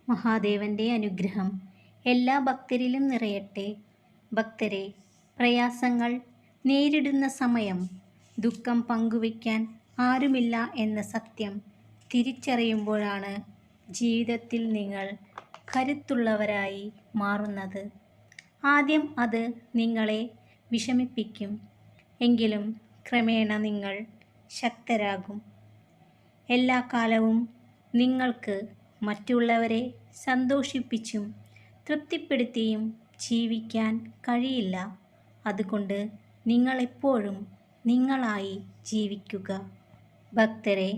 മഹാദേവന്റെ അനുഗ്രഹം എല്ലാ ഭക്തരിലും നിറയട്ടെ. ഭക്തരെ, പ്രയാസങ്ങൾ നേരിടുന്ന സമയം ദുഃഖം പങ്കുവയ്ക്കാൻ ആരുമില്ല എന്ന സത്യം തിരിച്ചറിയുമ്പോഴാണ് ജീവിതത്തിൽ നിങ്ങൾ കരുത്തുള്ളവരായി മാറുന്നത്. ആദ്യം അത് നിങ്ങളെ വിഷമിപ്പിക്കും, എങ്കിലും ക്രമേണ നിങ്ങൾ ശക്തരാകും. എല്ലാ കാലവും നിങ്ങൾക്ക് മറ്റുള്ളവരെ സന്തോഷിപ്പിച്ചും തൃപ്തിപ്പെടുത്തിയും ജീവിക്കാൻ കഴിയില്ല. അതുകൊണ്ട് നിങ്ങളെപ്പോഴും നിങ്ങളായി ജീവിക്കുക. ഭക്തരെ,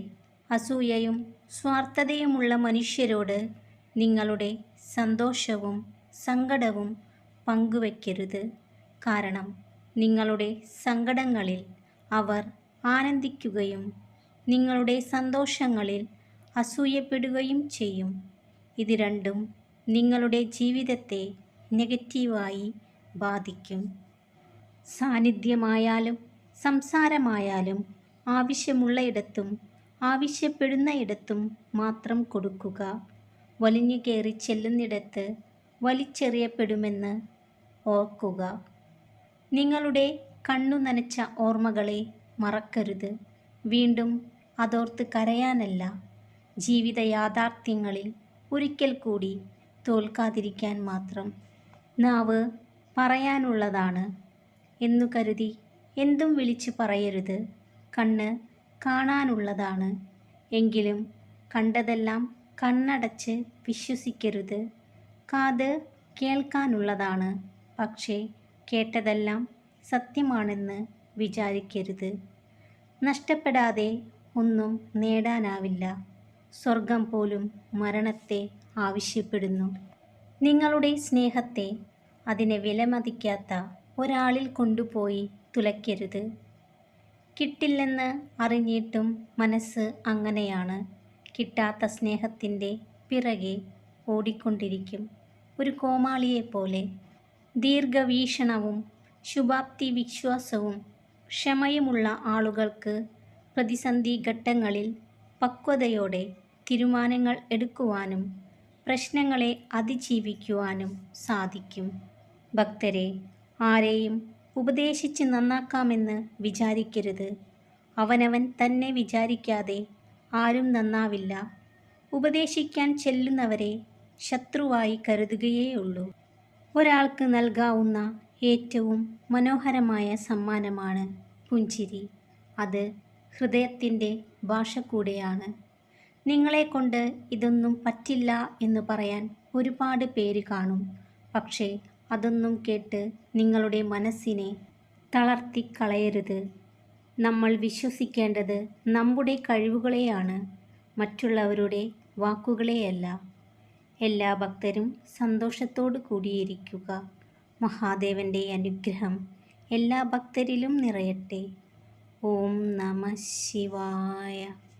അസൂയയും സ്വാർത്ഥതയുമുള്ള മനുഷ്യരോട് നിങ്ങളുടെ സന്തോഷവും സങ്കടവും പങ്കുവയ്ക്കരുത്. കാരണം നിങ്ങളുടെ സങ്കടങ്ങളിൽ അവർ ആനന്ദിക്കുകയും നിങ്ങളുടെ സന്തോഷങ്ങളിൽ അസൂയപ്പെടുകയും ചെയ്യും. ഇത് രണ്ടും നിങ്ങളുടെ ജീവിതത്തെ നെഗറ്റീവായി ബാധിക്കും. സാന്നിധ്യമായാലും സംസാരമായാലും ആവശ്യമുള്ളയിടത്തും ആവശ്യപ്പെടുന്നയിടത്തും മാത്രം കൊടുക്കുക. വലിഞ്ഞു കയറി ചെല്ലുന്നിടത്ത് വലിച്ചെറിയപ്പെടുമെന്ന് ഓർക്കുക. നിങ്ങളുടെ കണ്ണു നനച്ച ഓർമ്മകളെ മറക്കരുത്. വീണ്ടും അതോർത്ത് കരയാനല്ല, ജീവിത യാഥാർത്ഥ്യങ്ങളിൽ ഒരിക്കൽ കൂടി തോൽക്കാതിരിക്കാൻ മാത്രം. നാവ് പറയാനുള്ളതാണ് എന്നു കരുതി എന്തും വിളിച്ചു പറയരുത്. കണ്ണ് കാണാനുള്ളതാണ്, എങ്കിലും കണ്ടതെല്ലാം കണ്ണടച്ച് വിശ്വസിക്കരുത്. കാത് കേൾക്കാനുള്ളതാണ്, പക്ഷേ കേട്ടതെല്ലാം സത്യമാണെന്ന് വിചാരിക്കരുത്. നഷ്ടപ്പെടാതെ ഒന്നും നേടാനാവില്ല. സ്വർഗം പോലും മരണത്തെ ആവശ്യപ്പെടുന്നു. നിങ്ങളുടെ സ്നേഹത്തെ അതിനെ വിലമതിക്കാത്ത ഒരാളിൽ കൊണ്ടുപോയി തുലയ്ക്കരുത്. കിട്ടില്ലെന്ന് അറിഞ്ഞിട്ടും മനസ്സ് അങ്ങനെയാണ്. കിട്ടാത്ത സ്നേഹത്തിൻ്റെ പിറകെ ഓടിക്കൊണ്ടിരിക്കും, ഒരു കോമാളിയെപ്പോലെ. ദീർഘവീക്ഷണവും ശുഭാപ്തി വിശ്വാസവും ക്ഷമയുമുള്ള ആളുകൾക്ക് പ്രതിസന്ധി ഘട്ടങ്ങളിൽ പക്വതയോടെ തീരുമാനങ്ങൾ എടുക്കുവാനും പ്രശ്നങ്ങളെ അതിജീവിക്കുവാനും സാധിക്കും. ഭക്തരെ, ആരെയും ഉപദേശിച്ച് നന്നാക്കാമെന്ന് വിചാരിക്കരുത്. അവനവൻ തന്നെ വിചാരിക്കാതെ ആരും നന്നാവില്ല. ഉപദേശിക്കാൻ ചെല്ലുന്നവരെ ശത്രുവായി കരുതുകയേയുള്ളൂ. ഒരാൾക്ക് നൽകാവുന്ന ഏറ്റവും മനോഹരമായ സമ്മാനമാണ് പുഞ്ചിരി. അത് ഹൃദയത്തിൻ്റെ ഭാഷ കൂടെയാണ്. നിങ്ങളെക്കൊണ്ട് ഇതൊന്നും പറ്റില്ല എന്ന് പറയാൻ ഒരുപാട് പേര് കാണും. പക്ഷേ അതൊന്നും കേട്ട് നിങ്ങളുടെ മനസ്സിനെ തളർത്തിക്കളയരുത്. നമ്മൾ വിശ്വസിക്കേണ്ടത് നമ്മുടെ കഴിവുകളെയാണ്, മറ്റുള്ളവരുടെ വാക്കുകളെയല്ല. എല്ലാ ഭക്തരും സന്തോഷത്തോടു കൂടിയിരിക്കുക. മഹാദേവന്റെ അനുഗ്രഹം എല്ലാ ഭക്തരിലും നിറയട്ടെ. ഓം നമഃ ശിവായ.